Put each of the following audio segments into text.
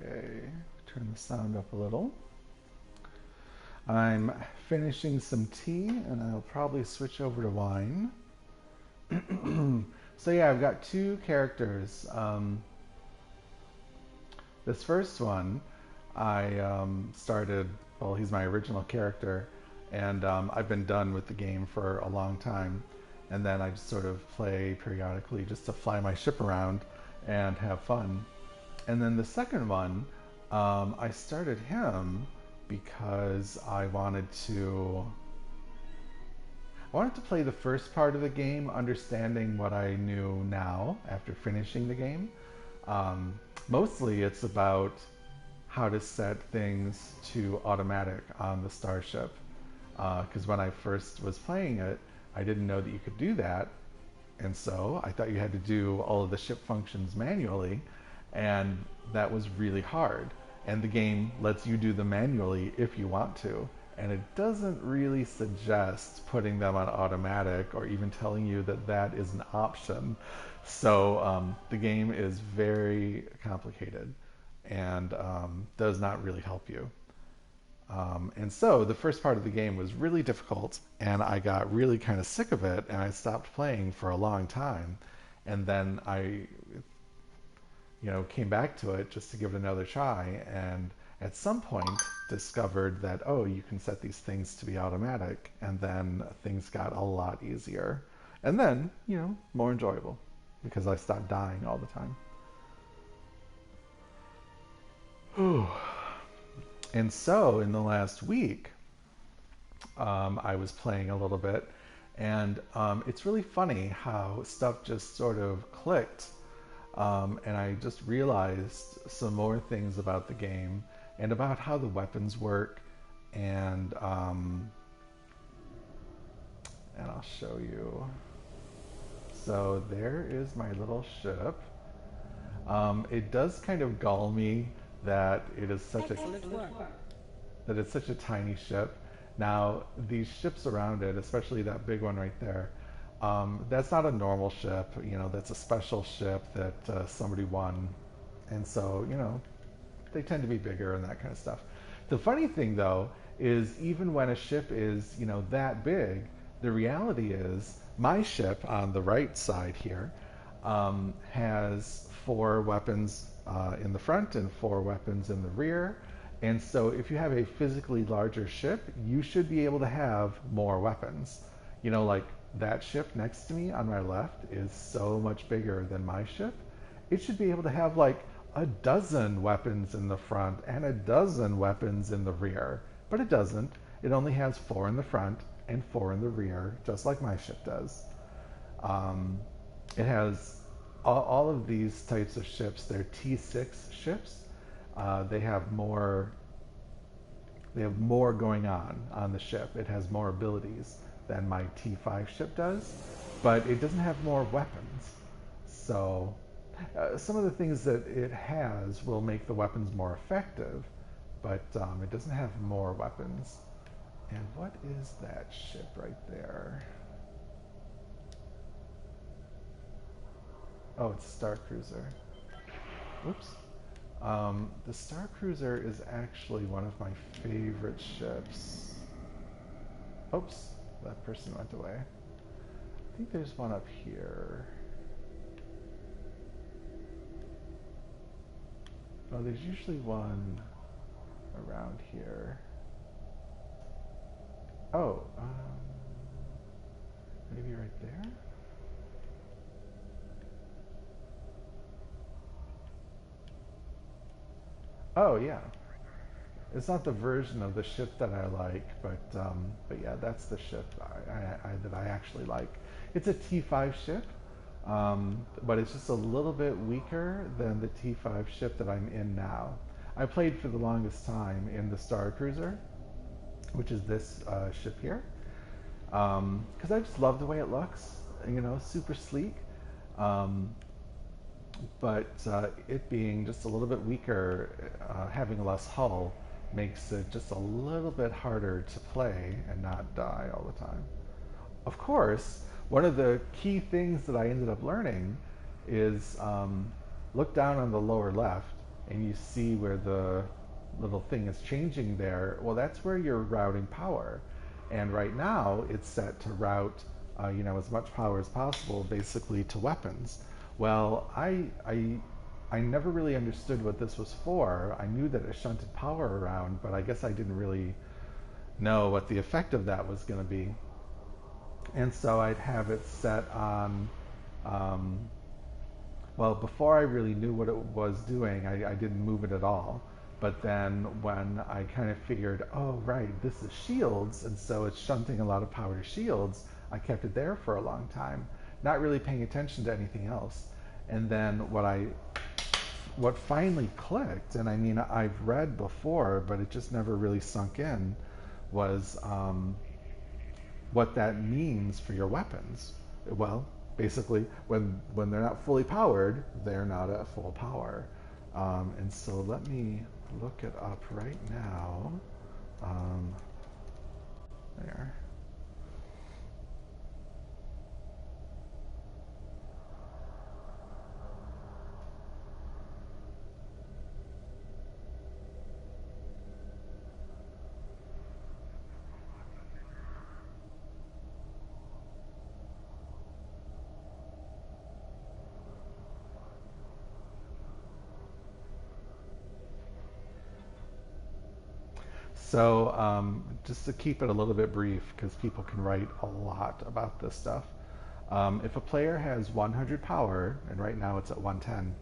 Okay, turn the sound up a little. I'm finishing some tea and I'll probably switch over to wine. So yeah, I've got two characters. This first one, I started, well, he's my original character, and I've been done with the game for a long time. And then I just sort of play periodically just to fly my ship around and have fun. And then the second one, I started him because I wanted to play the first part of the game, understanding what I knew now after finishing the game. Mostly it's about how to set things to automatic on the starship. Because when I first was playing it, I didn't know that you could do that. And so I thought you had to do all of the ship functions manually, and that was really hard. And the game lets you do them manually if you want to. And it doesn't really suggest putting them on automatic or even telling you that that is an option. So the game is very complicated and does not really help you. And so the first part of the game was really difficult, and I got really kind of sick of it, and I stopped playing for a long time. And then I, came back to it just to give it another try, and at some point discovered that, oh, you can set these things to be automatic, and then things got a lot easier. And then, more enjoyable because I stopped dying all the time. And so in the last week, I was playing a little bit, and it's really funny how stuff just sort of clicked, and I just realized some more things about the game and about how the weapons work, and I'll show you. So there is my little ship. It does kind of gall me that it is such a that it's such a tiny ship. Now, these ships around it, especially that big one right there, that's not a normal ship. That's a special ship that somebody won. And so, they tend to be bigger and that kind of stuff. The funny thing, though, is even when a ship is, that big, the reality is my ship on the right side here has 4 weapons in the front and 4 weapons in the rear. And so if you have a physically larger ship, you should be able to have more weapons. Like that ship next to me on my left is so much bigger than my ship. It should be able to have like a dozen weapons in the front and a dozen weapons in the rear. But it doesn't. It only has 4 in the front and 4 in the rear, just like my ship does. It has all of these types of ships. They're T6 ships. They have more going on the ship. It has more abilities than my T5 ship does, but it doesn't have more weapons. So some of the things that it has will make the weapons more effective, but it doesn't have more weapons. And what is that ship right there? Oh, it's a Star Cruiser. Whoops. The Star Cruiser is actually one of my favorite ships. Oops, that person went away. I think there's one up here. Oh, there's usually one around here. Oh, maybe right there? Oh, yeah. It's not the version of the ship that I like, but yeah, that's the ship that I actually like. It's a T5 ship, but it's just a little bit weaker than the T5 ship that I'm in now. I played for the longest time in the Star Cruiser, which is this ship here, because I just love the way it looks. Super sleek. Um, but it being just a little bit weaker, having less hull, makes it just a little bit harder to play and not die all the time. Of course, one of the key things that I ended up learning is look down on the lower left. and you see where the little thing is changing there, well, that's where you're routing power. And right now, it's set to route, as much power as possible, basically to weapons. Well, I never really understood what this was for. I knew that it shunted power around, but I guess I didn't really know what the effect of that was going to be. And so I'd have it set on, um, well, before I really knew what it was doing, I didn't move it at all. But then when I kind of figured, oh, right, this is shields, and so it's shunting a lot of power to shields, I kept it there for a long time, not really paying attention to anything else. And then what finally clicked, and I mean, I've read before, but it just never really sunk in, was what that means for your weapons. Well, basically, when they're not fully powered, they're not at full power. And so let me look it up right now. Um, there. So just to keep it a little bit brief, because people can write a lot about this stuff. If a player has 100 power, and right now it's at 110,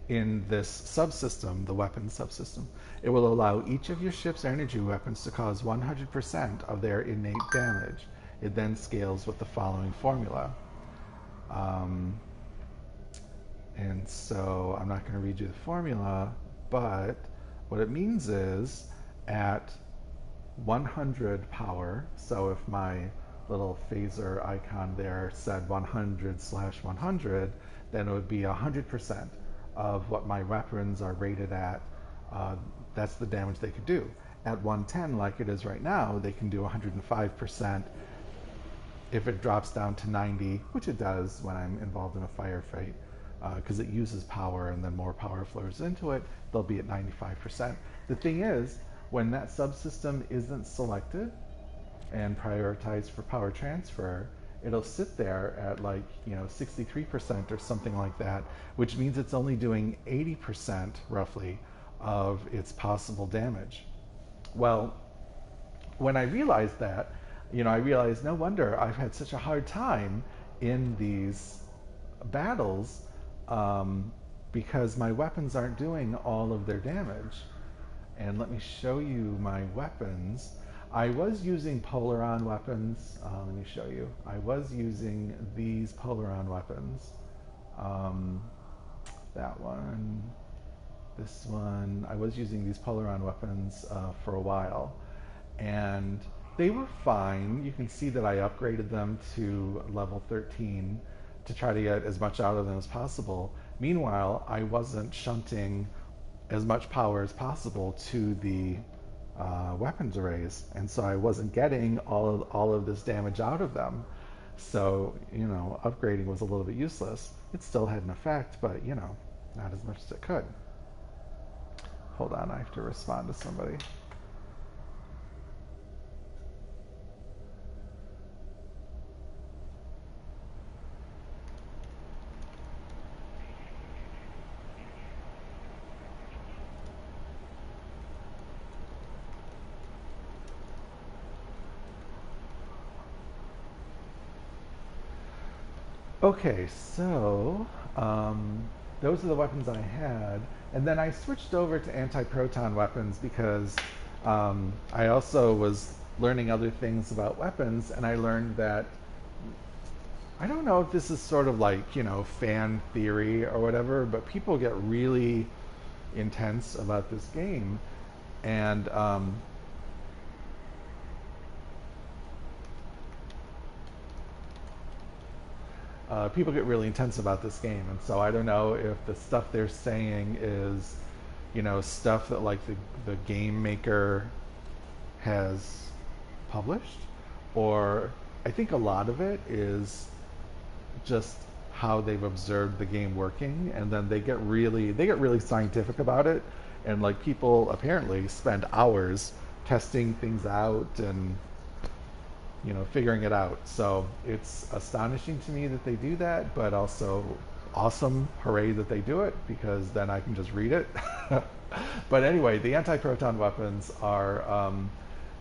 in this subsystem, the weapons subsystem, it will allow each of your ship's energy weapons to cause 100% of their innate damage. It then scales with the following formula. Um, and so I'm not going to read you the formula, but what it means is at 100 power, so if my little phaser icon there said 100/100, then it would be 100% of what my weapons are rated at. That's the damage they could do. At 110, like it is right now, they can do 105%. If it drops down to 90, which it does when I'm involved in a firefight, because it uses power and then more power flows into it, they'll be at 95%. The thing is, when that subsystem isn't selected and prioritized for power transfer, it'll sit there at 63% or something like that, which means it's only doing 80% roughly of its possible damage. Well, when I realized that, I realized no wonder I've had such a hard time in these battles, because my weapons aren't doing all of their damage. And let me show you my weapons. I was using Polaron weapons. Let me show you. I was using these Polaron weapons. That one, this one. I was using these Polaron weapons for a while. And they were fine. You can see that I upgraded them to level 13 to try to get as much out of them as possible. Meanwhile, I wasn't shunting as much power as possible to the weapons arrays, and so I wasn't getting all of this damage out of them. So, upgrading was a little bit useless. It still had an effect, but, not as much as it could. Hold on, I have to respond to somebody. Okay, so those are the weapons I had, and then I switched over to anti-proton weapons because I also was learning other things about weapons, and I learned that I don't know if this is sort of like fan theory or whatever, but people get really intense about this game, and people get really intense about this game, and so I don't know if the stuff they're saying is, stuff that the game maker has published, or I think a lot of it is just how they've observed the game working, and then they get really scientific about it, and like people apparently spend hours testing things out and figuring it out. So it's astonishing to me that they do that, but also awesome, hooray that they do it, because then I can just read it. But anyway, the anti-proton weapons are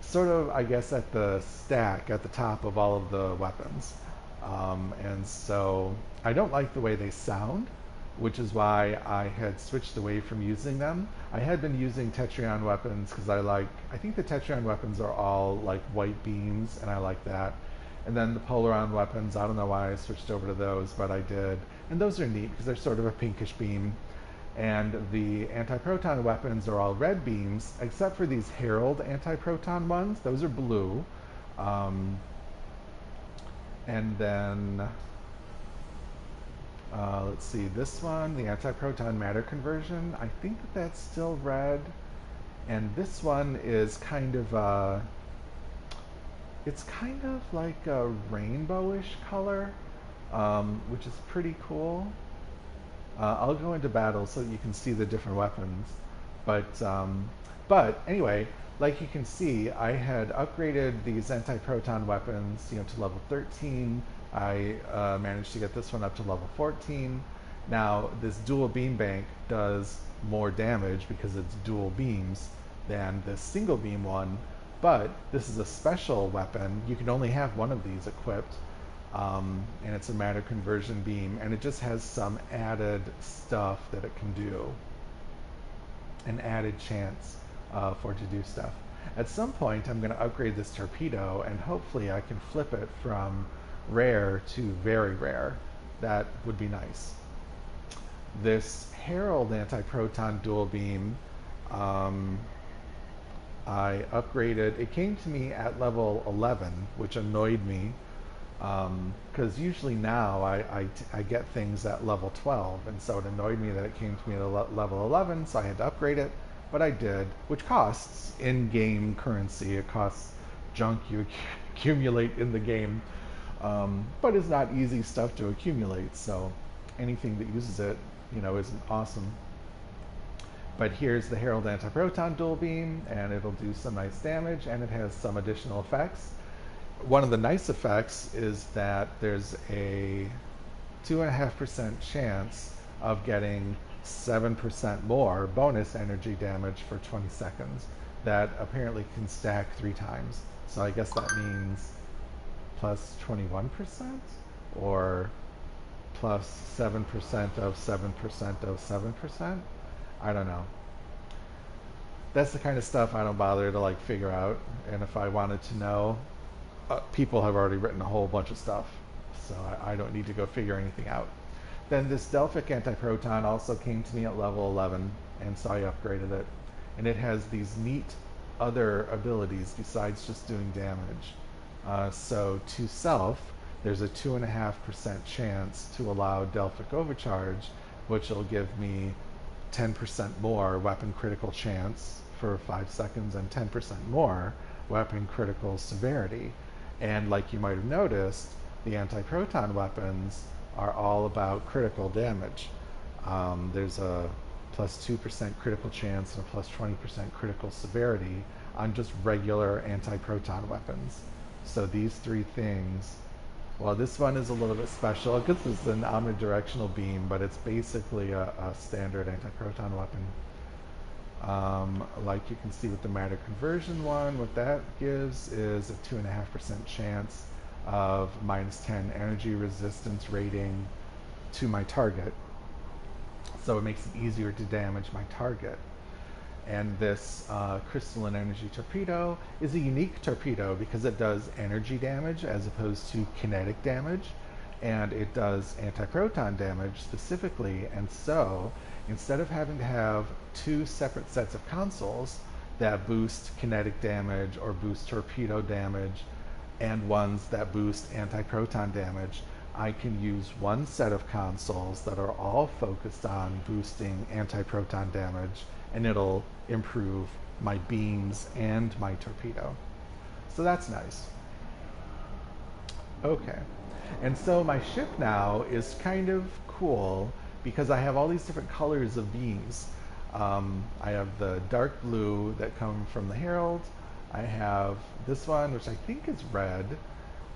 sort of, I guess, at the stack at the top of all of the weapons. And so I don't like the way they sound, which is why I had switched away from using them. I had been using Tetrion weapons because I think the Tetrion weapons are all like white beams, and I like that. And then the Polaron weapons, I don't know why I switched over to those, but I did. And those are neat because they're sort of a pinkish beam. And the anti-proton weapons are all red beams, except for these Herald anti-proton ones. Those are blue. Um, and then let's see, this one, the anti-proton matter conversion, I think that's still red. And this one is kind of, it's kind of like a rainbowish color, which is pretty cool. I'll go into battle so that you can see the different weapons. But anyway, like you can see, I had upgraded these anti-proton weapons, to level 13. I managed to get this one up to level 14. Now, this dual beam bank does more damage because it's dual beams than this single beam one, but this is a special weapon. You can only have one of these equipped, and it's a matter conversion beam, and it just has some added stuff that it can do, an added chance for it to do stuff. At some point, I'm going to upgrade this torpedo, and hopefully I can flip it from rare to very rare. That would be nice. This Herald anti-proton dual beam, I upgraded. It came to me at level 11, which annoyed me, because usually now I get things at level 12, and so it annoyed me that it came to me at level 11, so I had to upgrade it, but I did, which costs in-game currency. It costs junk you accumulate in the game, but it's not easy stuff to accumulate, so anything that uses it, isn't awesome. But here's the Herald Anti-Proton Dual Beam, and it'll do some nice damage, and it has some additional effects. One of the nice effects is that there's a 2.5% chance of getting 7% more bonus energy damage for 20 seconds. That apparently can stack 3 times. So I guess that means plus 21% or plus 7% of 7% of 7%. I don't know. That's the kind of stuff I don't bother to figure out. And if I wanted to know, people have already written a whole bunch of stuff, so I don't need to go figure anything out. Then this Delphic anti-proton also came to me at level 11, and so I upgraded it. And it has these neat other abilities besides just doing damage. So to self, there's a 2.5% chance to allow Delphic overcharge, which will give me 10% more weapon critical chance for 5 seconds and 10% more weapon critical severity. And like you might have noticed, the anti-proton weapons are all about critical damage. There's a plus 2% critical chance and a plus 20% critical severity on just regular anti-proton weapons. So these 3 things, well, this one is a little bit special because it's an omnidirectional beam, but it's basically a standard anti-proton weapon. Like you can see with the matter conversion one, what that gives is a 2.5% chance of minus 10 energy resistance rating to my target. So it makes it easier to damage my target. And this crystalline energy torpedo is a unique torpedo because it does energy damage as opposed to kinetic damage, and it does anti-proton damage specifically. And so instead of having to have 2 separate sets of consoles that boost kinetic damage or boost torpedo damage and ones that boost anti-proton damage, I can use one set of consoles that are all focused on boosting anti-proton damage, and it'll improve my beams and my torpedo. So that's nice. Okay. And so my ship now is kind of cool because I have all these different colors of beams. I have the dark blue that come from the Herald. I have this one, which I think is red.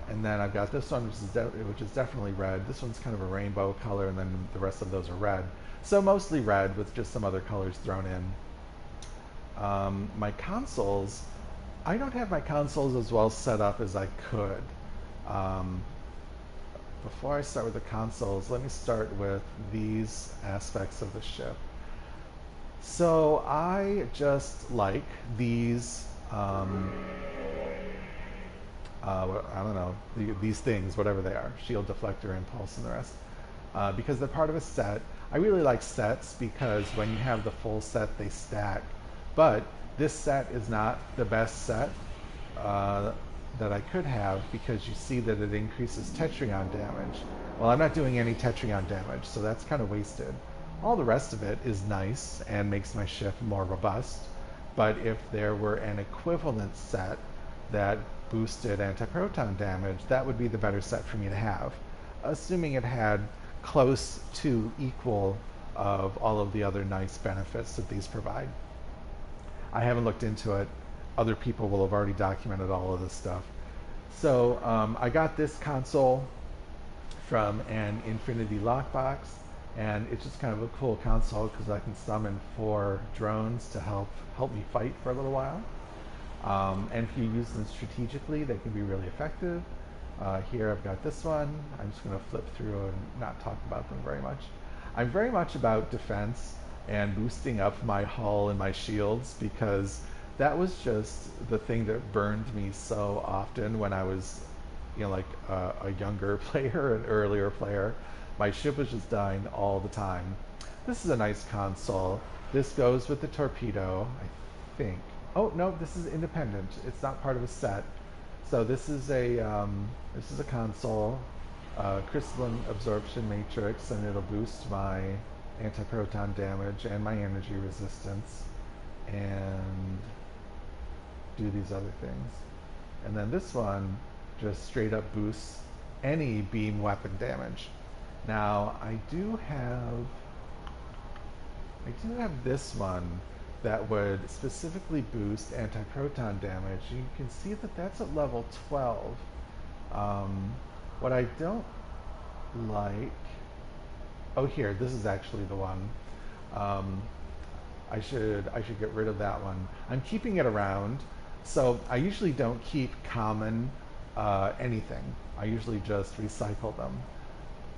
And then I've got this one, which is definitely red. This one's kind of a rainbow color, and then the rest of those are red. So mostly red with just some other colors thrown in. My consoles, I don't have my consoles as well set up as I could. Um, Before I start with the consoles, let me start with these aspects of the ship. So I just like these, I don't know, these things, whatever they are, shield deflector, impulse, and the rest, because they're part of a set. I really like sets because when you have the full set, they stack. But this set is not the best set that I could have because you see that it increases Tetrion damage. Well, I'm not doing any Tetrion damage, so that's kind of wasted. All the rest of it is nice and makes my ship more robust, but if there were an equivalent set that boosted anti-proton damage, that would be the better set for me to have, assuming it had close to equal of all of the other nice benefits that these provide. I haven't looked into it. Other people will have already documented all of this stuff. So I got this console from an Infinity lockbox, and it's just kind of a cool console because I can summon 4 drones to help me fight for a little while. And if you use them strategically, they can be really effective. Here I've got this one. I'm just going to flip through and not talk about them very much. I'm very much about defense and boosting up my hull and my shields because that was just the thing that burned me so often when I was, like a younger player, an earlier player. My ship was just dying all the time. This is a nice console. This goes with the torpedo, I think. Oh no, this is independent. It's not part of a set. So this is a console, crystalline absorption matrix, and it'll boost my anti-proton damage and my energy resistance, and do these other things. And then this one just straight up boosts any beam weapon damage. Now I do have this one that would specifically boost anti-proton damage. You can see that that's at level 12. What I don't like, oh here, this is actually the one. I should get rid of that one. I'm keeping it around. So I usually don't keep common anything. I usually just recycle them.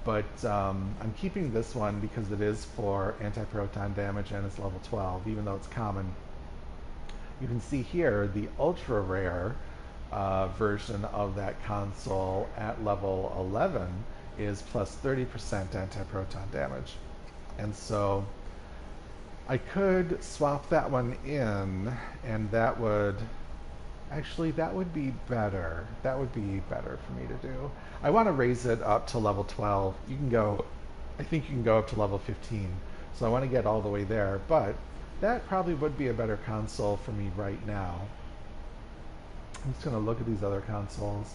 But I'm keeping this one because it is for anti-proton damage and it's level 12, even though it's common. You can see here the ultra rare version of that console at level 11 is plus 30% anti-proton damage. And so I could swap that one in, and that would be better. That would be better for me to do. I want to raise it up to level 12. I think you can go up to level 15. So I want to get all the way there, but that probably would be a better console for me right now. I'm just going to look at these other consoles.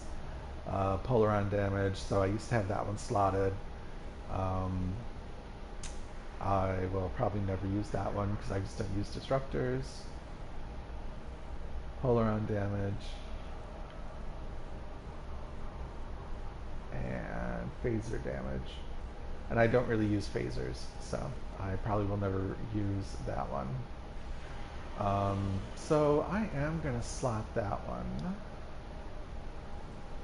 Polaron damage, so I used to have that one slotted. I will probably never use that one because I just don't use disruptors. Polaron damage, and phaser damage. And I don't really use phasers, so I probably will never use that one. So I am going to slot that one.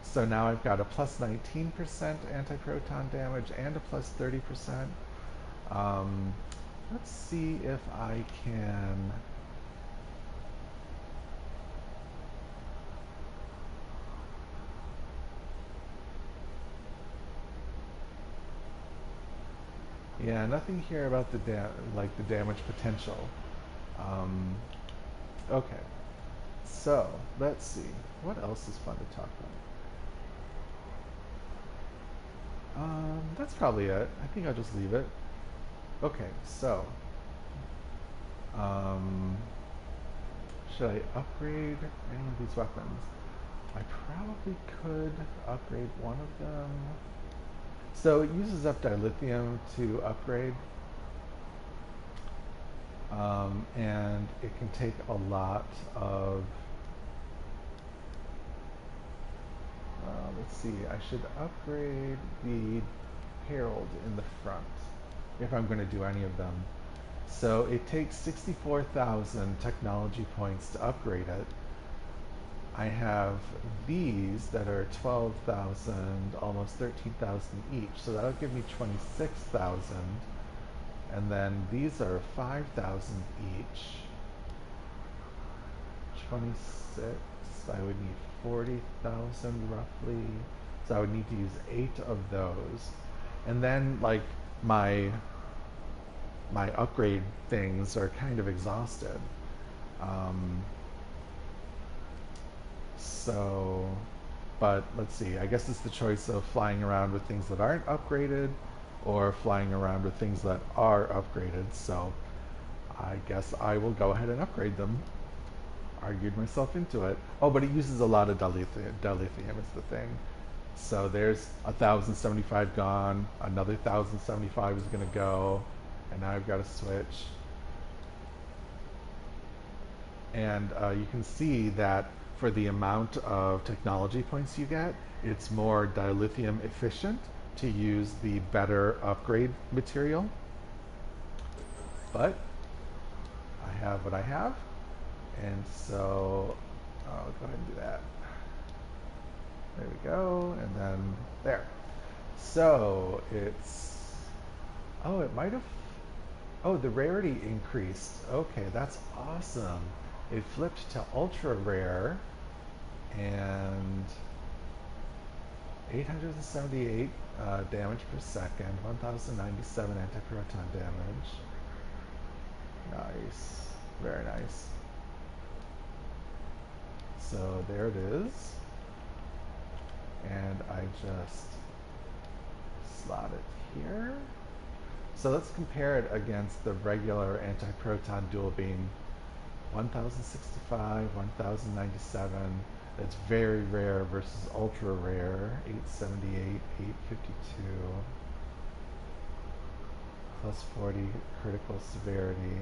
So now I've got a plus 19% anti-proton damage and a plus 30%. Let's see if I can... Yeah, nothing here about the damage potential. Okay, so let's see. What else is fun to talk about? That's probably it. I think I'll just leave it. Okay, so should I upgrade any of these weapons? I probably could upgrade one of them. So it uses up dilithium to upgrade, and it can take a lot of, let's see, I should upgrade the Herald in the front if I'm going to do any of them. So it takes 64,000 technology points to upgrade it. I have these that are 12,000, almost 13,000 each, so that'll give me 26,000. And then these are 5,000 each. 26, I would need 40,000 roughly. So I would need to use 8 of those. And then like my upgrade things are kind of exhausted. Um, so, but let's see, I guess it's the choice of flying around with things that aren't upgraded or flying around with things that are upgraded. So I guess I will go ahead and upgrade them. Argued myself into it. Oh, but it uses a lot of dilithium is the thing. So there's 1,075 gone, another 1,075 is going to go, and now I've got to switch. And you can see that for the amount of technology points you get, it's more dilithium efficient to use the better upgrade material. But I have what I have, and so I'll go ahead and do that. There we go, and then there. So it's, oh, it might have, oh, the rarity increased. Okay, that's awesome. It flipped to ultra rare, and 878 damage per second, 1,097 anti-proton damage. Nice, very nice. So there it is. And I just slot it here. So let's compare it against the regular anti-proton dual beam. 1,065, 1,097. It's very rare versus ultra rare. 878, 852. Plus 40 critical severity.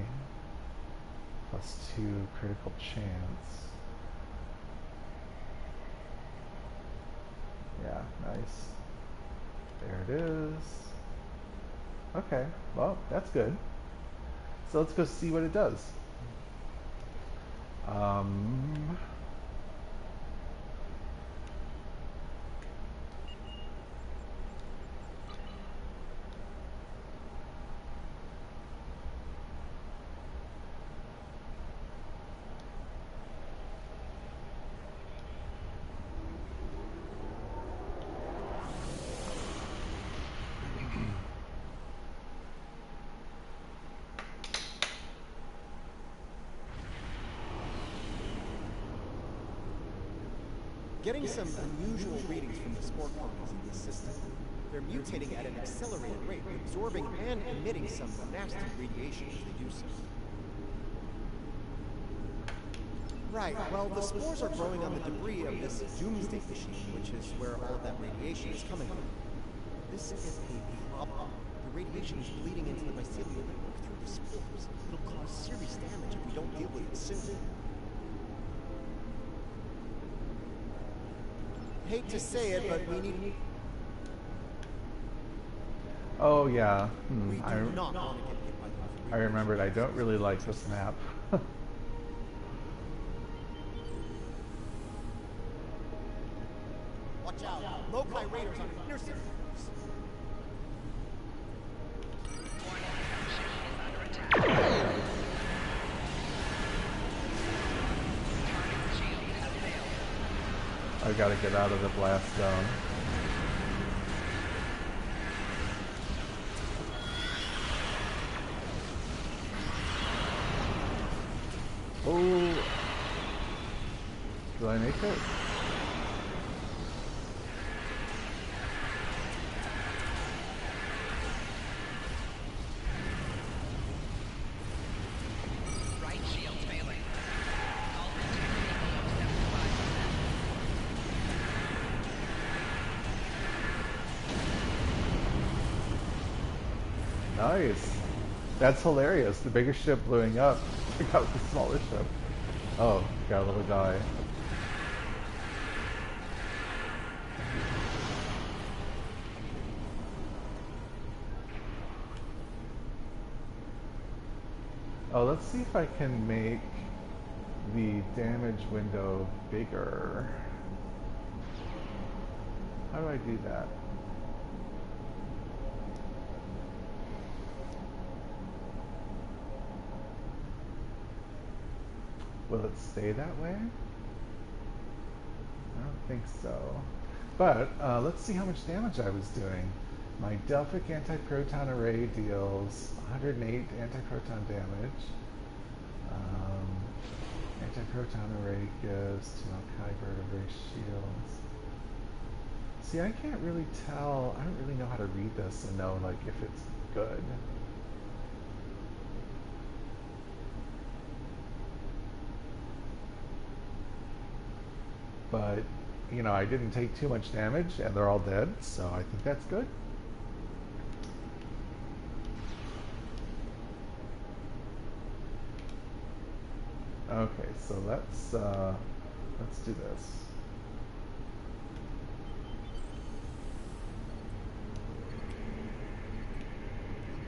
Plus 2 critical chance. Yeah, nice. There it is. Okay, well, that's good. So let's go see what it does. Getting some unusual readings from the spore colonies in this system. They're mutating at an accelerated rate, absorbing and emitting some nasty radiation as they do so. Right, well, the spores are growing on the debris of this doomsday machine, which is where all of that radiation is coming from. This is a problem. The radiation is bleeding into the mycelial network through the spores. It'll cause serious damage if we don't deal with it soon. Hate to say it, but we need... Oh yeah, We do not want to get hit by the I remembered. I don't really like this map. Watch out, Loci raiders on intercept. I gotta get out of the blast zone. Oh, do I make it? Nice. That's hilarious. The bigger ship blowing up got the smaller ship. Oh, got a little guy. Oh, let's see if I can make the damage window bigger. How do I do that? Will it stay that way? I don't think so. But let's see how much damage I was doing. My Delphic anti-proton array deals 108 anti-proton damage. Anti-proton array gives 2 Alkai vertebrae shields. See, I can't really tell. I don't really know how to read this and know like if it's good. But, you know, I didn't take too much damage and they're all dead, so I think that's good. Okay, so let's do this.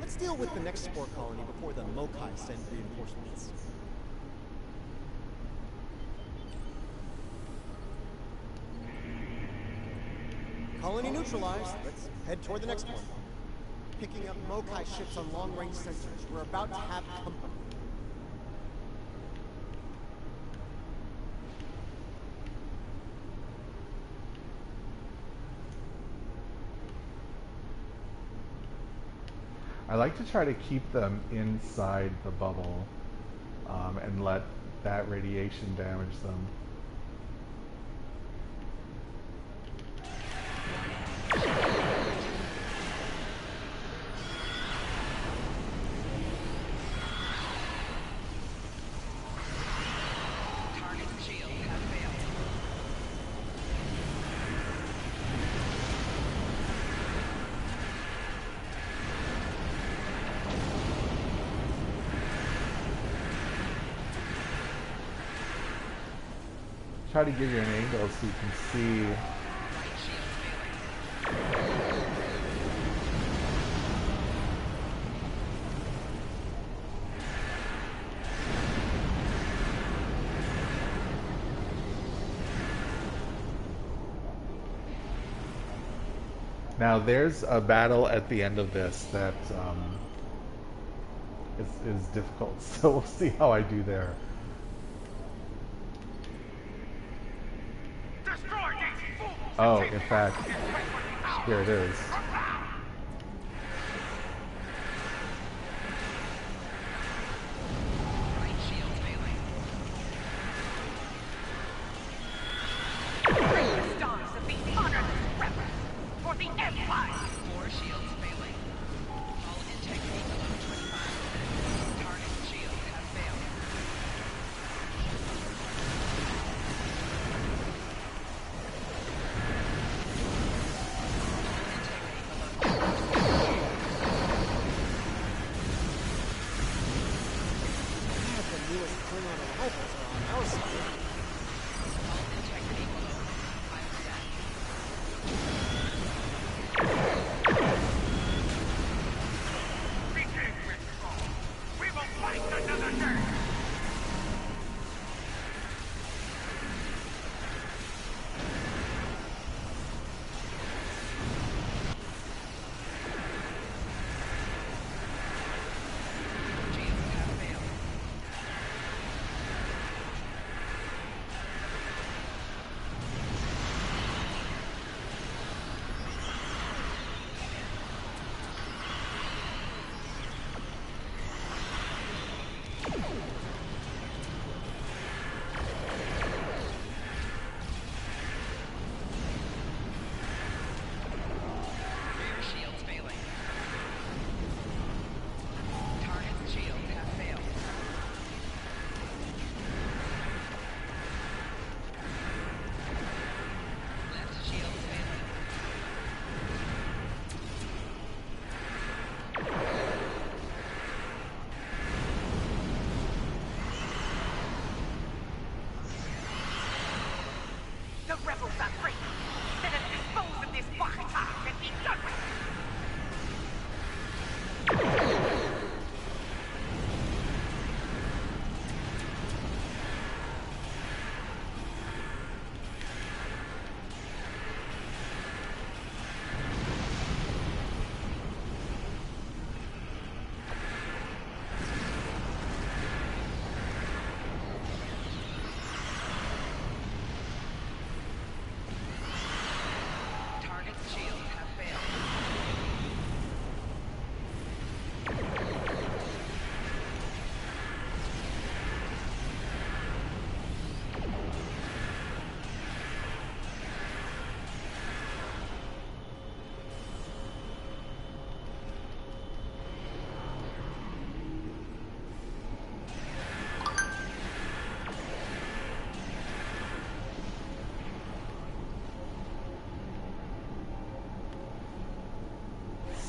Let's deal with the next spore colony before the Mokai send reinforcements. Colony neutralized. Let's head toward the next one. Picking up Mokai ships on long-range sensors. We're about to have company. I like to try to keep them inside the bubble and let that radiation damage them. Try to give you an angle so you can see. Now there's a battle at the end of this that is difficult, so we'll see how I do there. Oh, in fact, here it is. rebels are free. Let us dispose of this Wachtar and be done with it. Target's shields have failed.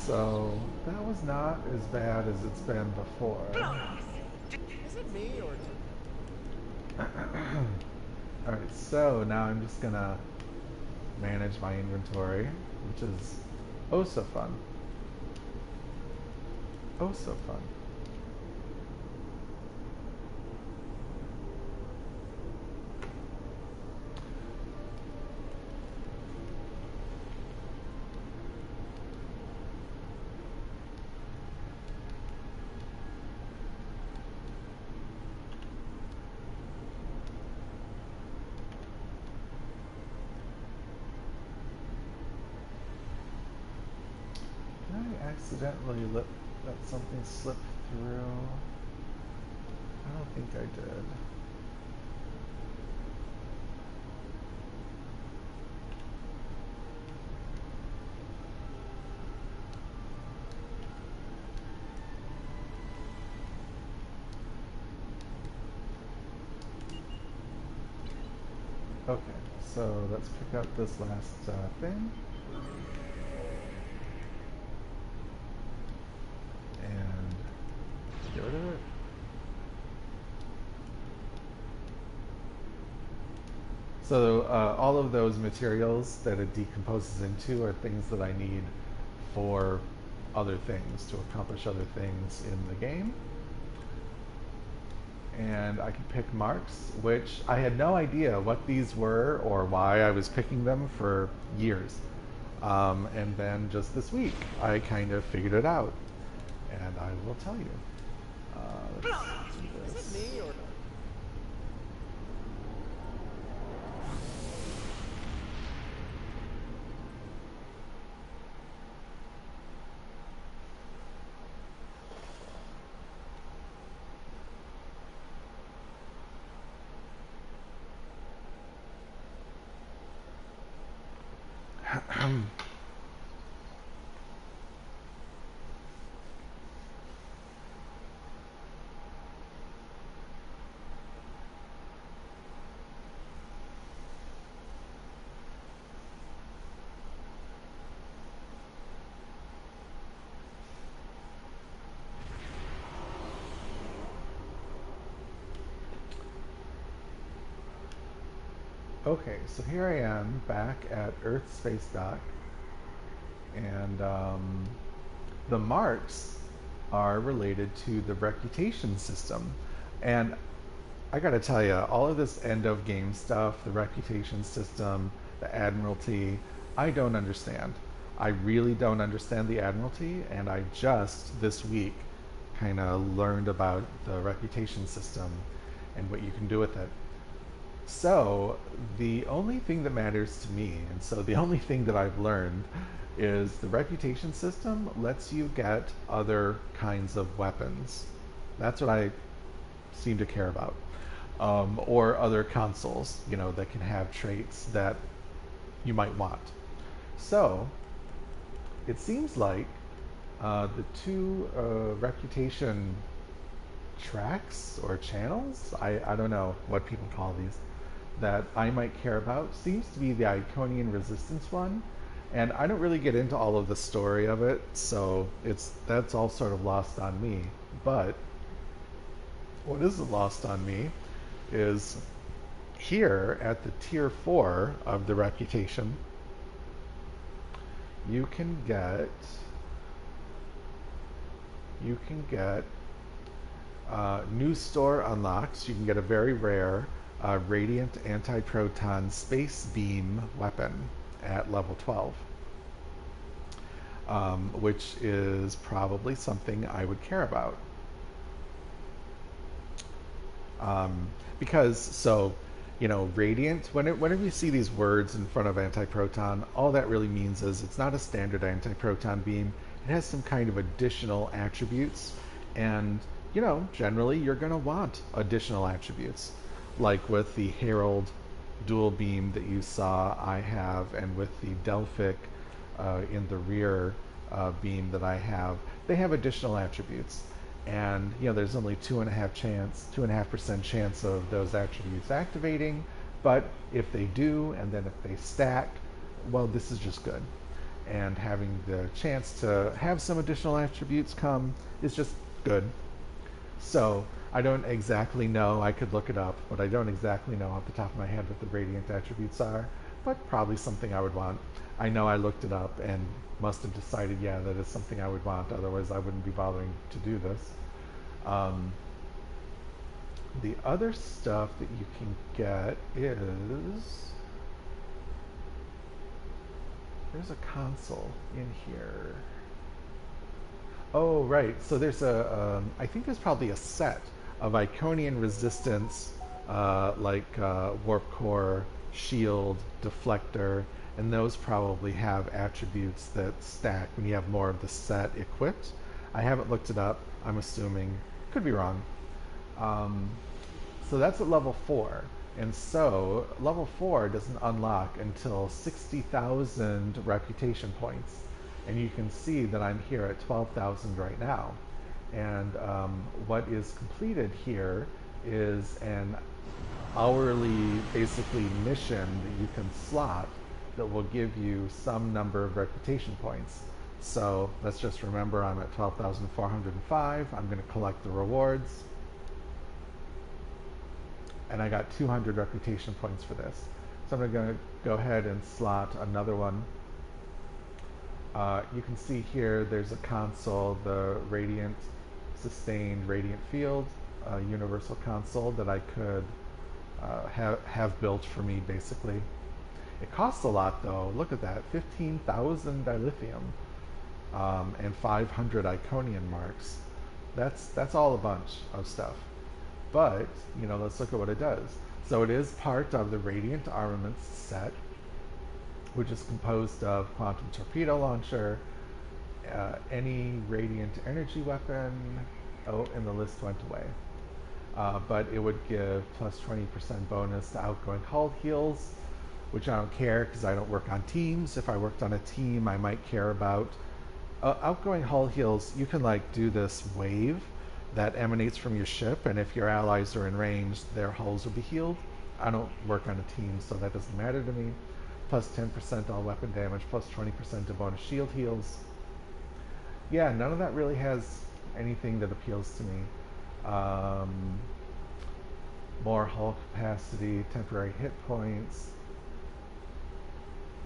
So that was not as bad as it's been before. Is it me or Alright, so now I'm just gonna manage my inventory, which is oh so fun. Oh so fun. Did I accidentally let something slip through? I don't think I did. Okay, so let's pick up this last thing. And get rid of it. So all of those materials that it decomposes into are things that I need for other things, to accomplish other things in the game. And I can pick marks, which I had no idea what these were or why I was picking them for years. And then just this week, I kind of figured it out, and I will tell you. Let's do is this. it me or Okay, so here I am back at Earth Space Dock, and the marks are related to the reputation system. And I gotta tell you, all of this end of game stuff, the reputation system, the Admiralty, I don't understand. I really don't understand the Admiralty, and I just this week kind of learned about the reputation system and what you can do with it. So, the only thing that matters to me, and so the only thing that I've learned, is the reputation system lets you get other kinds of weapons. That's what I seem to care about. Or other consoles, you know, that can have traits that you might want. So, it seems like the two reputation tracks or channels, I don't know what people call these, that I might care about seems to be the Iconian Resistance one. And I don't really get into all of the story of it, so that's all sort of lost on me. But what isn't lost on me is Here at the tier 4 of the reputation, you can get new store unlocks. You can get a very rare radiant anti-proton space beam weapon at level 12, which is probably something I would care about. Because, so, radiant, whenever you see these words in front of anti-proton, all that really means is it's not a standard anti-proton beam. It has some kind of additional attributes, and generally you're going to want additional attributes, like with the Herald dual beam that you saw I have, and with the Delphic in the rear beam that I have. They have additional attributes, and there's only 2.5% chance of those attributes activating. But if they do, and then if they stack, well, this is just good. And having the chance to have some additional attributes come is just good. So I don't exactly know. I could look it up, but I don't exactly know off the top of my head what the radiant attributes are. But probably something I would want. I know I looked it up and must have decided, yeah, that is something I would want. Otherwise, I wouldn't be bothering to do this. The other stuff that you can get is there's a console in here. Oh, right. So there's I think there's probably a set of Iconian resistance, Warp Core, Shield, Deflector, and those probably have attributes that stack when you have more of the set equipped. I haven't looked it up. I'm assuming. Could be wrong. So that's at level 4. And so level 4 doesn't unlock until 60,000 reputation points. And you can see that I'm here at 12,000 right now. And what is completed here is an hourly, basically, mission that you can slot that will give you some number of reputation points. So let's just remember I'm at 12,405. I'm going to collect the rewards. And I got 200 reputation points for this. So I'm going to go ahead and slot another one. You can see here there's a console, the Radiant Sustained Radiant Field universal console that I could have built for me, basically. It costs a lot, though. Look at that, 15,000 dilithium and 500 Iconian marks. That's all a bunch of stuff. But, let's look at what it does. So it is part of the Radiant Armaments set, which is composed of Quantum Torpedo Launcher, any Radiant Energy Weapon, and the list went away. But it would give plus 20% bonus to outgoing hull heals, which I don't care because I don't work on teams. If I worked on a team, I might care about. Outgoing hull heals, you can do this wave that emanates from your ship, and if your allies are in range, their hulls will be healed. I don't work on a team, so that doesn't matter to me. Plus 10% all weapon damage, plus 20% of bonus shield heals. Yeah, none of that really has anything that appeals to me. More hull capacity, temporary hit points,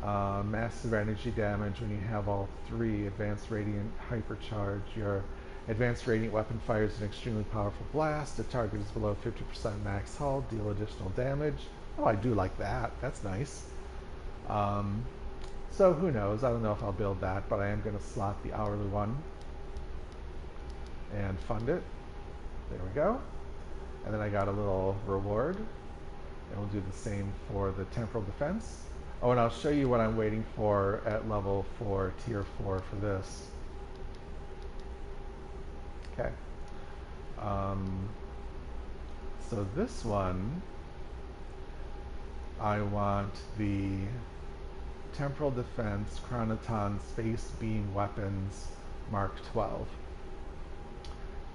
massive energy damage when you have all 3. Advanced Radiant Hypercharge. Your Advanced Radiant weapon fires an extremely powerful blast. The target is below 50% max hull. Deal additional damage. Oh, I do like that. That's nice. So who knows? I don't know if I'll build that, but I am going to slot the hourly one and fund it. There we go. And then I got a little reward. And we'll do the same for the temporal defense. Oh, and I'll show you what I'm waiting for at level 4, tier 4 for this. Okay. So this one, I want the Temporal Defense Chronoton Space Beam Weapons Mark 12.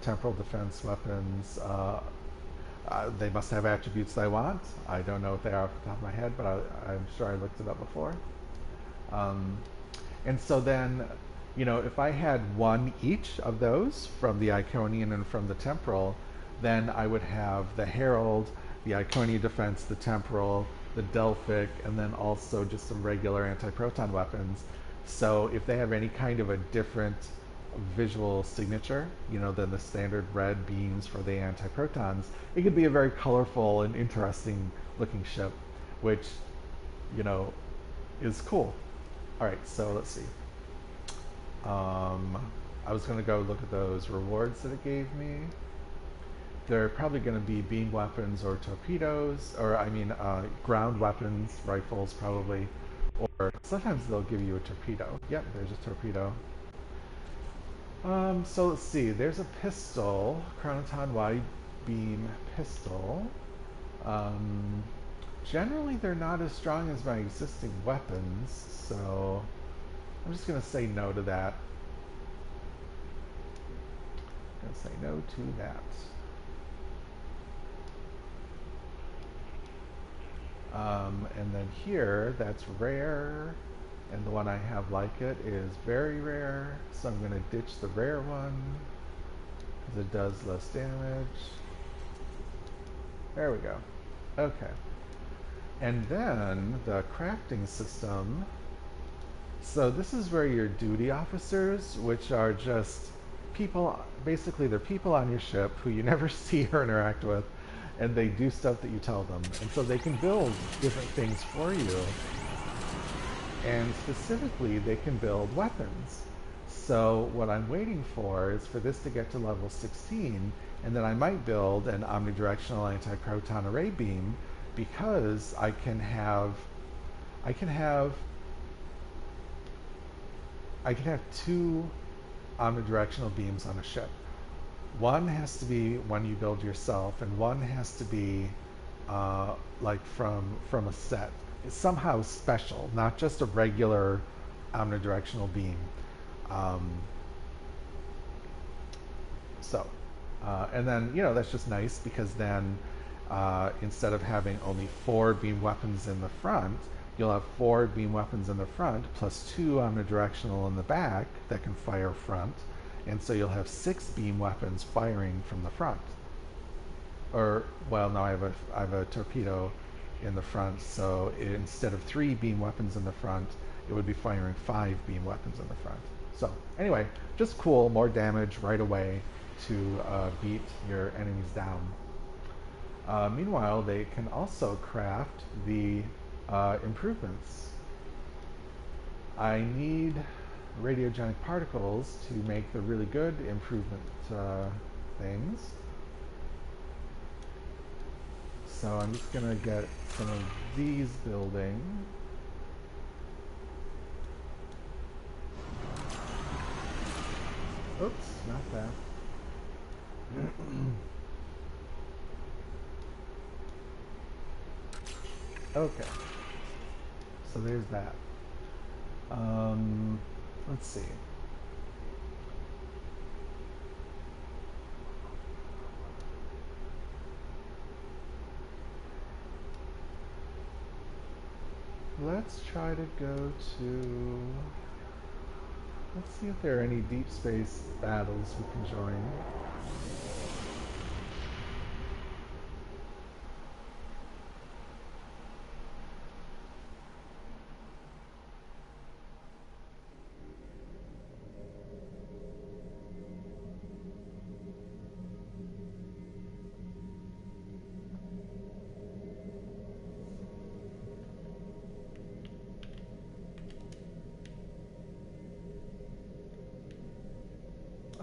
Temporal Defense weapons, they must have attributes I want. I don't know what they are off the top of my head, but I'm sure I looked it up before. And so then, if I had one each of those from the Iconian and from the Temporal, then I would have the Herald the Iconia defense, the temporal, the Delphic, and then also just some regular anti-proton weapons. So if they have any kind of a different visual signature, than the standard red beams for the anti-protons, it could be a very colorful and interesting looking ship, which, you know, is cool. All right, so let's see. I was going to go look at those rewards that it gave me. They're probably going to be beam weapons or torpedoes, or I mean, ground weapons, rifles probably, or sometimes they'll give you a torpedo. Yep, there's a torpedo. So let's see. There's a pistol, Chronoton wide beam pistol. Um, Generally, they're not as strong as my existing weapons, so I'm just gonna say no to that. Gonna say no to that. And then here, that's rare, and the one I have like it is very rare, so I'm gonna ditch the rare one, because it does less damage. There we go. Okay. And then the crafting system. So this is where your duty officers, which are just people, basically they're people on your ship who you never see or interact with, and they do stuff that you tell them. And so they can build different things for you. And specifically, they can build weapons. So what I'm waiting for is for this to get to level 16, and then I might build an omnidirectional anti-proton array beam, because I can have two omnidirectional beams on a ship. One has to be one you build yourself, and one has to be like from a set. It's somehow special, not just a regular omnidirectional beam. Um, and then that's just nice, because then instead of having only 4 beam weapons in the front, you'll have 4 beam weapons in the front plus 2 omnidirectional in the back that can fire front, and so you'll have 6 beam weapons firing from the front. Or, well, no, I have a torpedo in the front, so instead of 3 beam weapons in the front, it would be firing 5 beam weapons in the front. So anyway, just cool, more damage right away to beat your enemies down. Meanwhile, they can also craft the improvements. I need radiogenic particles to make the really good improvement things. So I'm just going to get some of these building. Oops, not that. Okay, so there's that. Let's see. Let's try to go to... Let's see if there are any deep space battles we can join.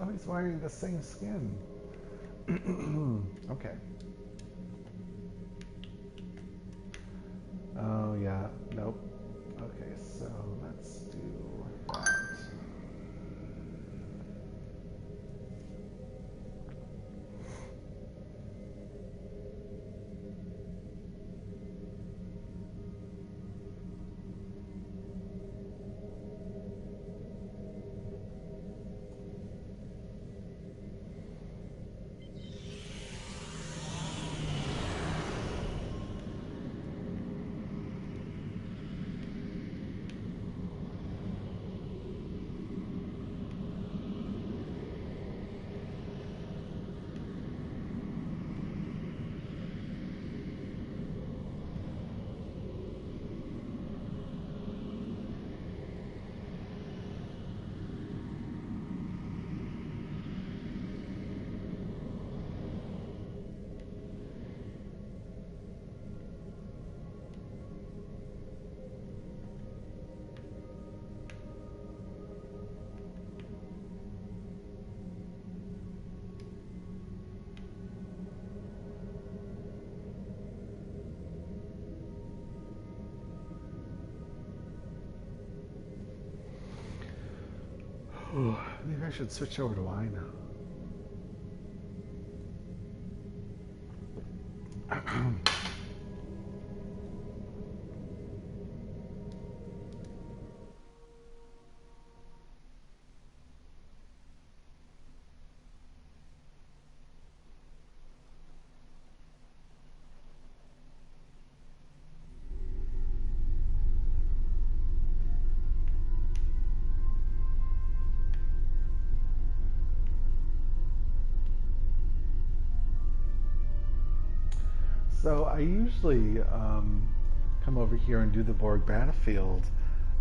Oh, he's wearing the same skin. Okay. Oh, yeah. Nope. Okay, so let's do that. I should switch over to wine. So I usually come over here and do the Borg battlefield,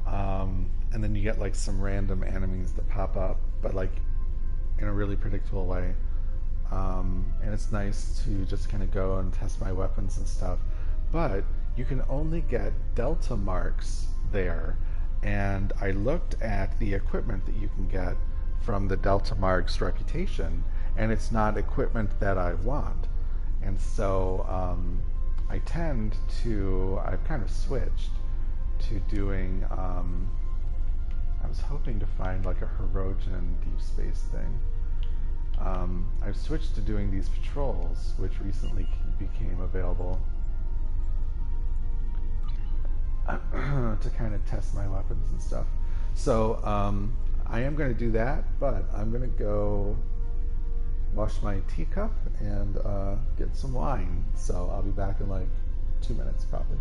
and then you get like some random enemies that pop up, but like in a really predictable way. And it's nice to just kind of go and test my weapons and stuff. But you can only get Delta marks there, and I looked at the equipment that you can get from the Delta marks reputation, and it's not equipment that I want. And so I've kind of switched to doing, I was hoping to find like a Herodian deep space thing. I've switched to doing these patrols, which recently became available to kind of test my weapons and stuff. So I am going to do that, but I'm going to go wash my teacup and get some wine. So I'll be back in like 2 minutes probably.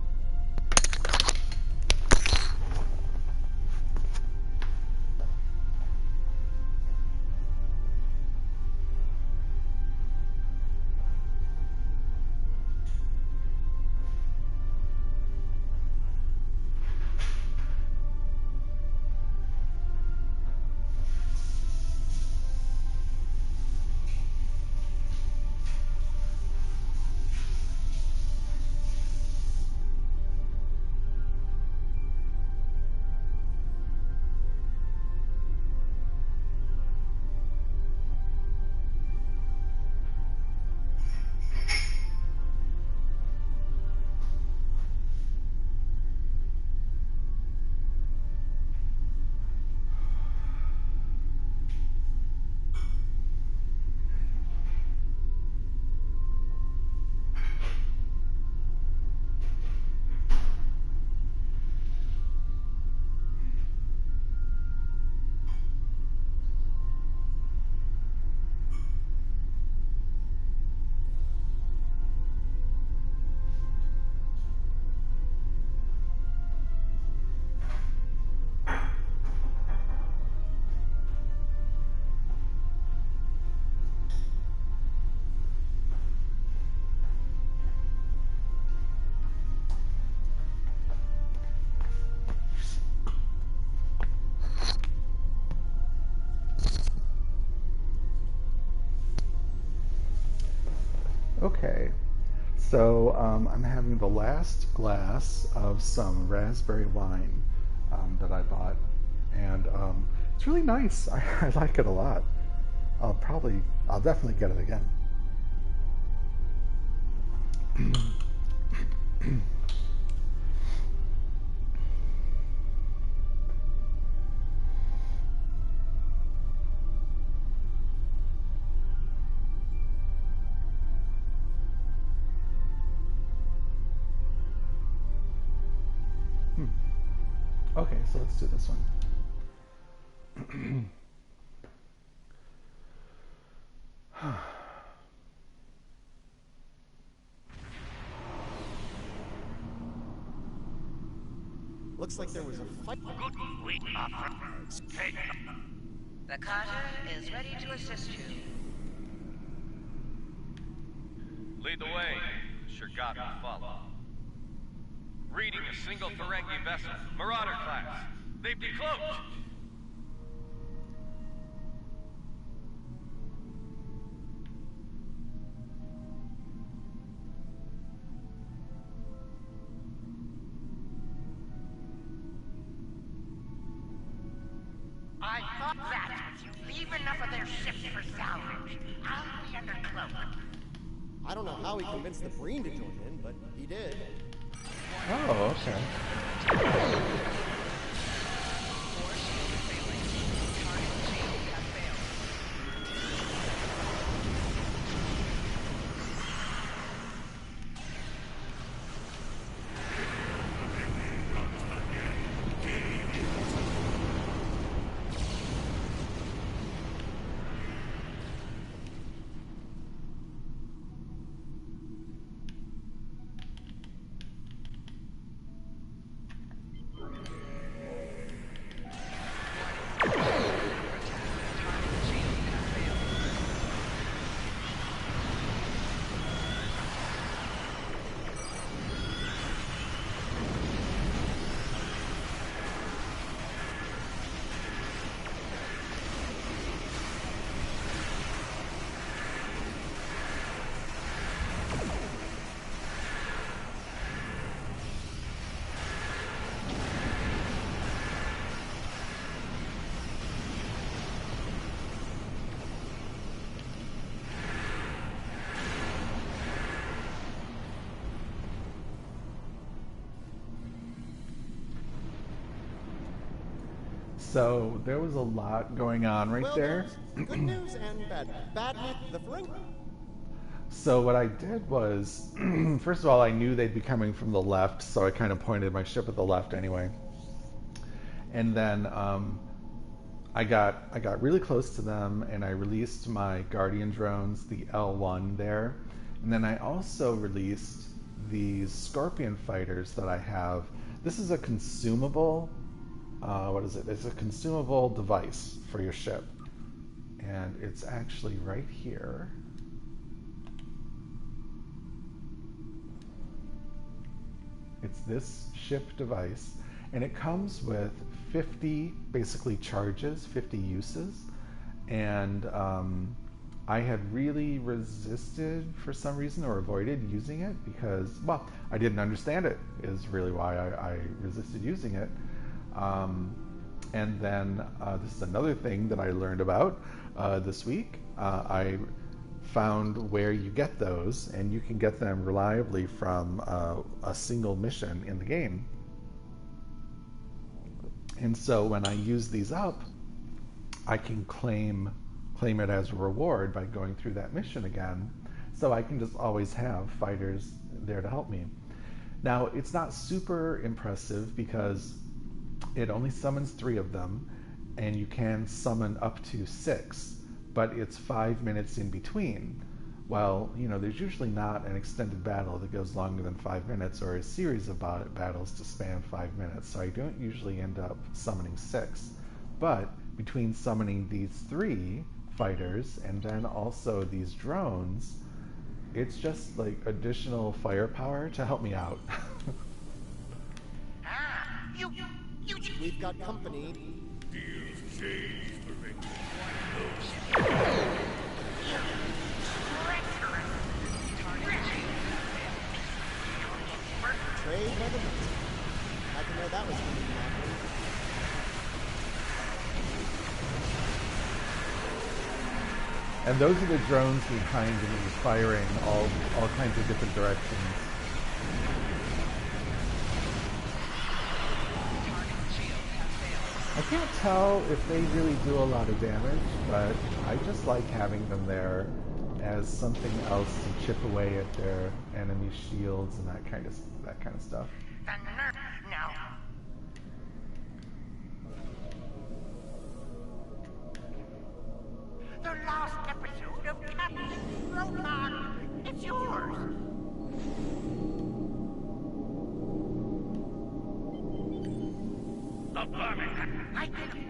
Okay, so I'm having the last glass of some raspberry wine that I bought, and it's really nice. I like it a lot. I'll definitely get it again. Okay, so let's do this one. Looks like there was a fight. The Carter is ready to assist you. Lead the way. Sure God will follow. Reading a single Ferengi vessel. Marauder class. They've decloaked. I thought that if you leave enough of their ships for salvage, I'll be under cloak. I don't know how he convinced the Breen to join in, but he did. Oh, okay. So there was a lot going on right Well, there. there's good news and bad. Bad news, the Ferengi. So what I did was, first of all, I knew they'd be coming from the left, so I kind of pointed my ship at the left anyway. And then I got really close to them, and I released my Guardian drones, the L1 there, and then I also released these Scorpion fighters that I have. This is a consumable. What is it? It's a consumable device for your ship, and it's actually right here. It's this ship device, and it comes with 50 basically charges, 50 uses, and I had really resisted for some reason or avoided using it because, well, I didn't understand it is really why I resisted using it. And then this is another thing that I learned about this week. I found where you get those, and you can get them reliably from a single mission in the game. And so when I use these up, I can claim it as a reward by going through that mission again. So I can just always have fighters there to help me. Now, it's not super impressive because it only summons 3 of them, and you can summon up to 6, but it's 5 minutes in between. Well, you know, there's usually not an extended battle that goes longer than 5 minutes or a series of battles to span 5 minutes, so I don't usually end up summoning 6. But between summoning these 3 fighters and then also these drones, it's just like additional firepower to help me out. We've got company. Trade regiment. I didn't know that was going to be happening. And those are the drones behind me firing all kinds of different directions. I can't tell if they really do a lot of damage, but I just like having them there as something else to chip away at their enemy shields and that kind of stuff. The nerve now. The last episode of Captain Roadhog. It's yours. The Birmingham. I can.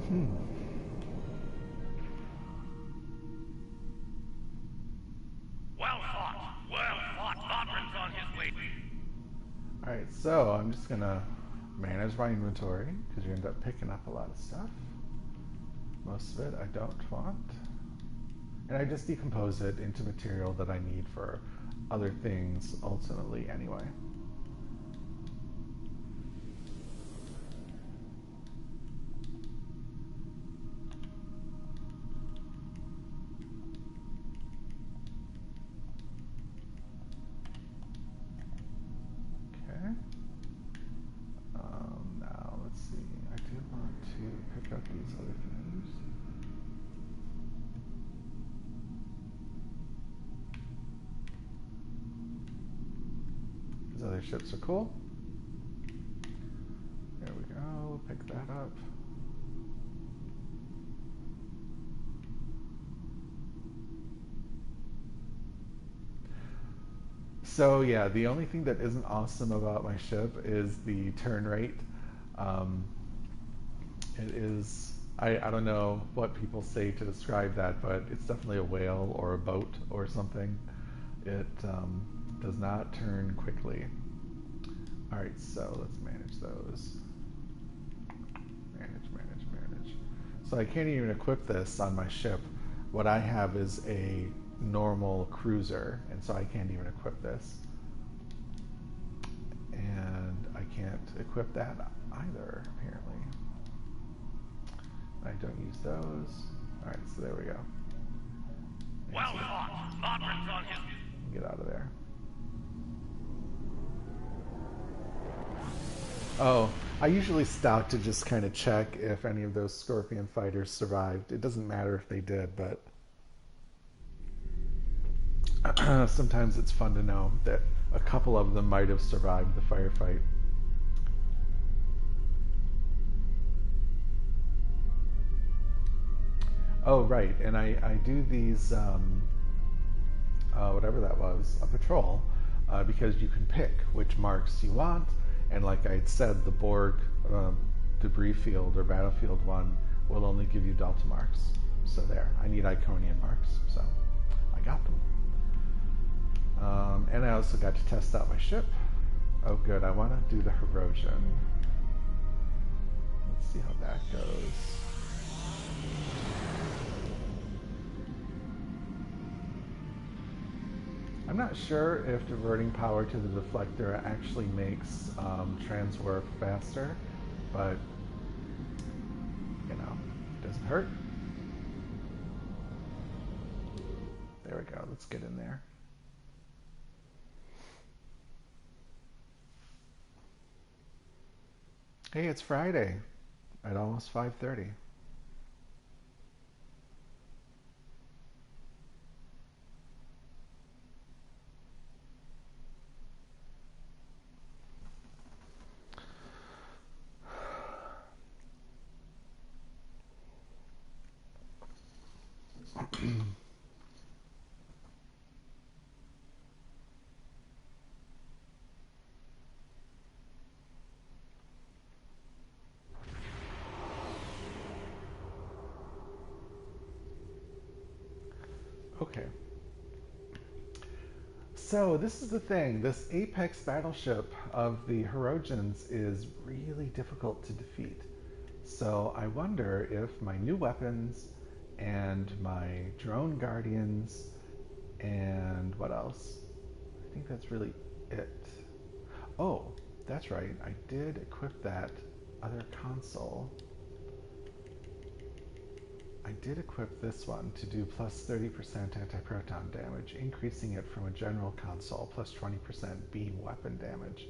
Hmm. Well fought. Lodrin's on his way. Alright, so I'm just gonna manage my inventory because you end up picking up a lot of stuff. Most of it I don't want. And I just decompose it into material that I need for other things ultimately anyway. Okay. Now let's see. I do want to pick up these other things. These other ships are cool. There we go. Pick that up. So yeah, the only thing that isn't awesome about my ship is the turn rate. Um, it is, I don't know what people say to describe that, but it's definitely a whale or a boat or something. It does not turn quickly. All right, so let's manage those. Manage. So I can't even equip this on my ship. What I have is a normal cruiser, and so I can't even equip this. And I can't equip that either, apparently. I don't use those. All right, so there we go. Well fought. Lodrin's on his... Get out of there. Oh, I usually stop to just kind of check if any of those Scorpion fighters survived. It doesn't matter if they did, but sometimes it's fun to know that a couple of them might have survived the firefight. Oh, right, and I do these, whatever that was, a patrol, because you can pick which marks you want, and like I had said, the Borg debris field or battlefield one will only give you delta marks. So there, I need Iconian marks, so I got them. And I also got to test out my ship. Oh good, I want to do the Herosian. Let's see how that goes. I'm not sure if diverting power to the deflector actually makes transwarp faster, but you know, it doesn't hurt. There we go, let's get in there. Hey, it's Friday at almost 5:30. Okay. So this is the thing. This Apex battleship of the Herosians is really difficult to defeat. So I wonder if my new weapons and my drone guardians and what else? I think that's really it. Oh, that's right. I did equip that other console. I did equip this one to do plus 30% anti-proton damage, increasing it from a general console plus 20% beam weapon damage.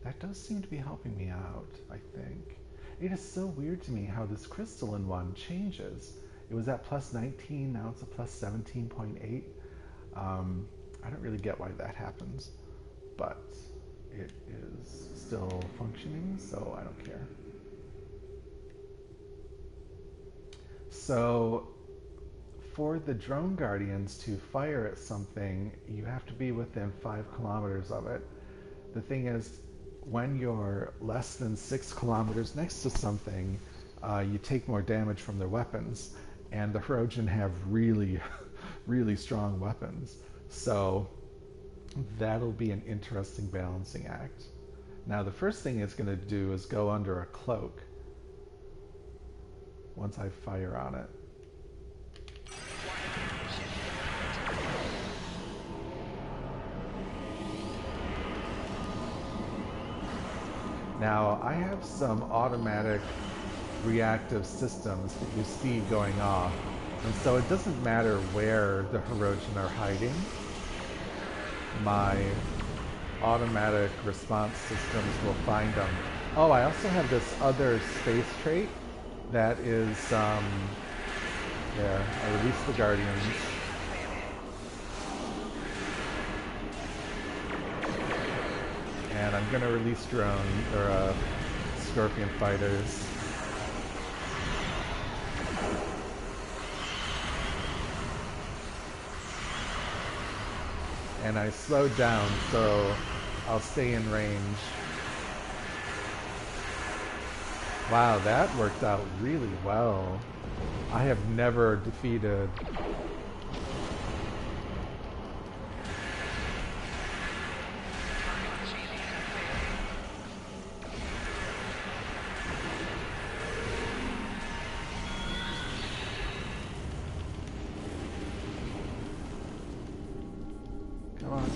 That does seem to be helping me out, I think. It is so weird to me how this crystalline one changes. It was at plus 19, now it's a plus 17.8. I don't really get why that happens, but it is still functioning, so I don't care. So for the drone guardians to fire at something, you have to be within 5 kilometers of it. The thing is, when you're less than 6 kilometers next to something, you take more damage from their weapons. And the Hirogen have really, really strong weapons. So that'll be an interesting balancing act. Now, the first thing it's going to do is go under a cloak once I fire on it. Now, I have some automatic reactive systems that you see going off, and so it doesn't matter where the Hirogen are hiding. My automatic response systems will find them. Oh, I also have this other space trait that is, yeah, I released the Guardians. And I'm gonna release drone, or Scorpion fighters. And I slowed down, so I'll stay in range. Wow, that worked out really well. I have never defeated... Come on.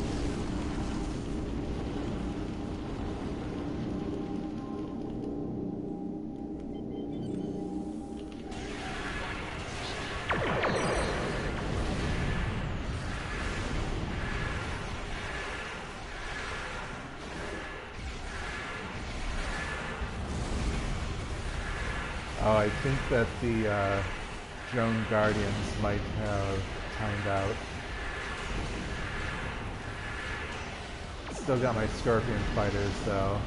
Oh, I think that the drone guardians might have timed out. Still got my Scorpion fighters though.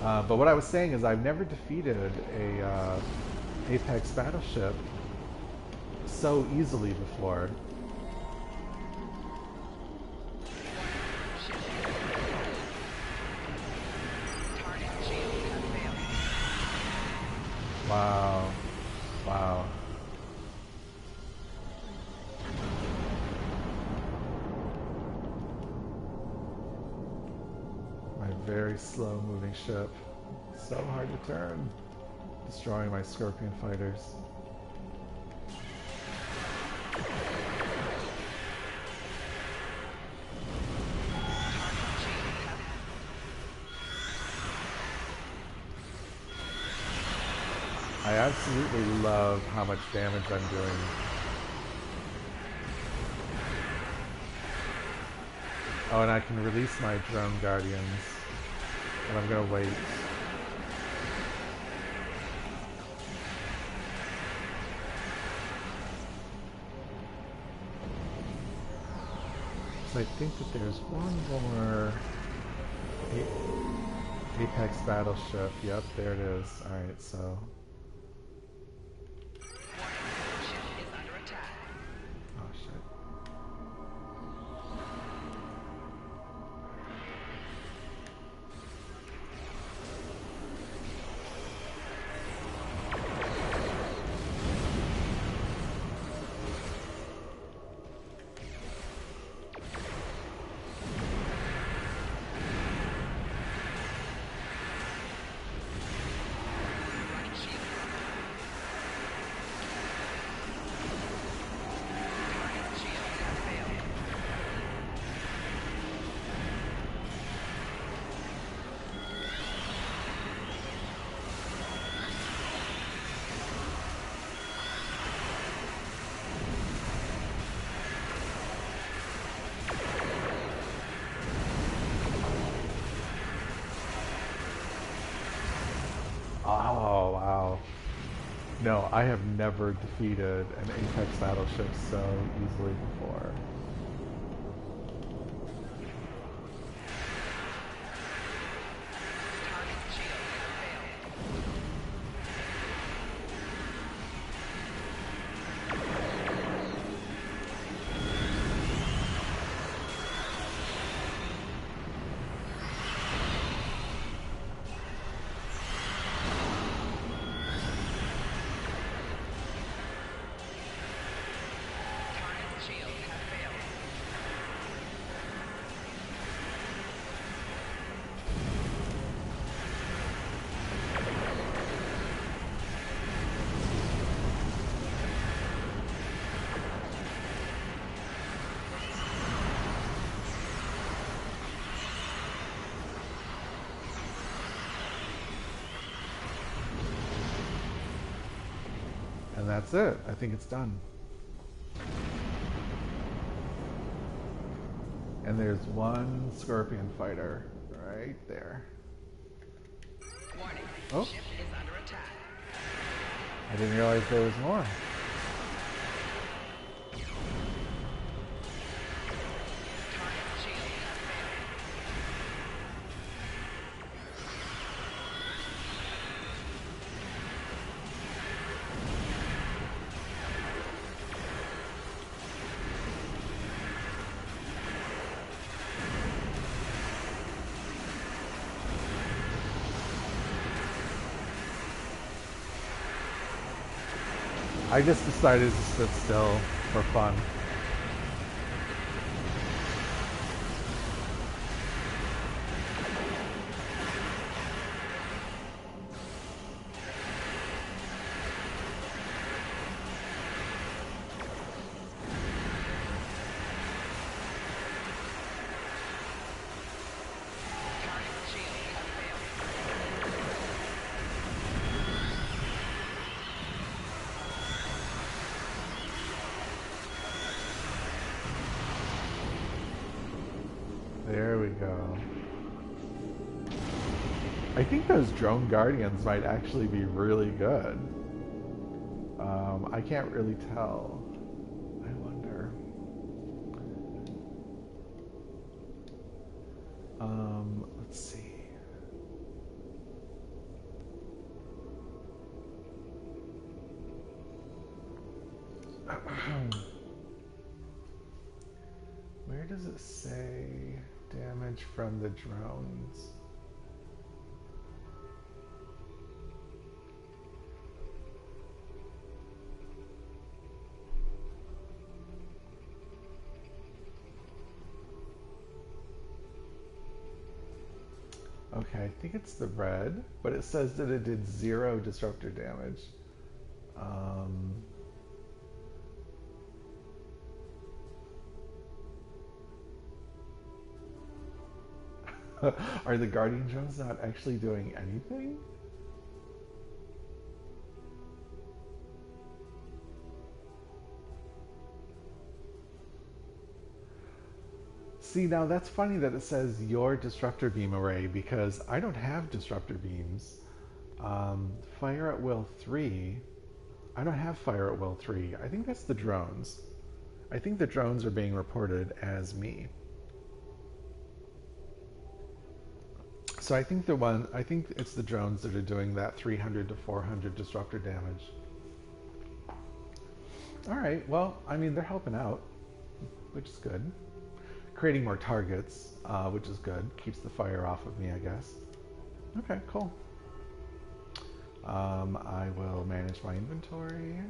But what I was saying is I've never defeated a Apex battleship so easily before. Wow. Wow. My very slow moving ship. So hard to turn. Destroying my Scorpion fighters. I absolutely love how much damage I'm doing. Oh, and I can release my drone guardians. And I'm gonna wait. So I think that there's one more Apex battleship. Yep, there it is. Alright, so... Oh, shit. Oh, wow. No, I have never defeated an Apex battleship so easily before. that's it. I think it's done. And there's one scorpion fighter right there. Warning. Oh, Ship is under attack. I didn't realize there was more. Target's shield has failed. I just decided to sit still for fun. Target's shield has failed. There we go. I think those drone guardians might actually be really good. I can't really tell. I wonder. Let's see. Where does it say damage from the drones? Okay, I think it's the red, but it says that it did 0 disruptor damage. Are the Guardian drones not actually doing anything? See, now that's funny that it says your disruptor beam array because I don't have disruptor beams. Fire at will 3. I don't have fire at will 3. I think that's the drones. I think the drones are being reported as me. So I think it's the drones that are doing that 300 to 400 disruptor damage. All right, well, I mean, they're helping out, which is good. Creating more targets, which is good. Keeps the fire off of me, I guess. Okay, cool. I will manage my inventory.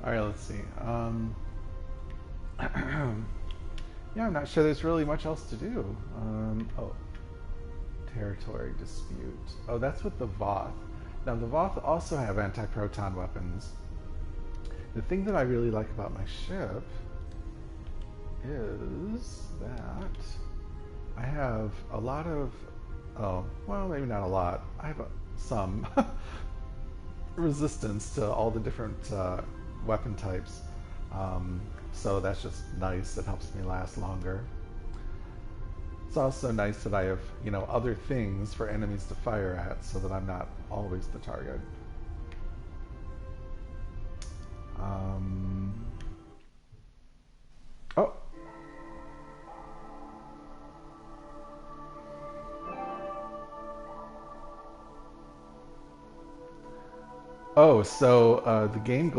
All right, let's see. Yeah, I'm not sure there's really much else to do. Oh, territory dispute. Oh, that's with the Voth. Now, the Voth also have anti-proton weapons. The thing that I really like about my ship is that I have a lot of, oh, well, maybe not a lot. I have some resistance to all the different weapon types. So that's just nice. It helps me last longer. It's also nice that I have, other things for enemies to fire at so that I'm not always the target. Oh! Oh, so the game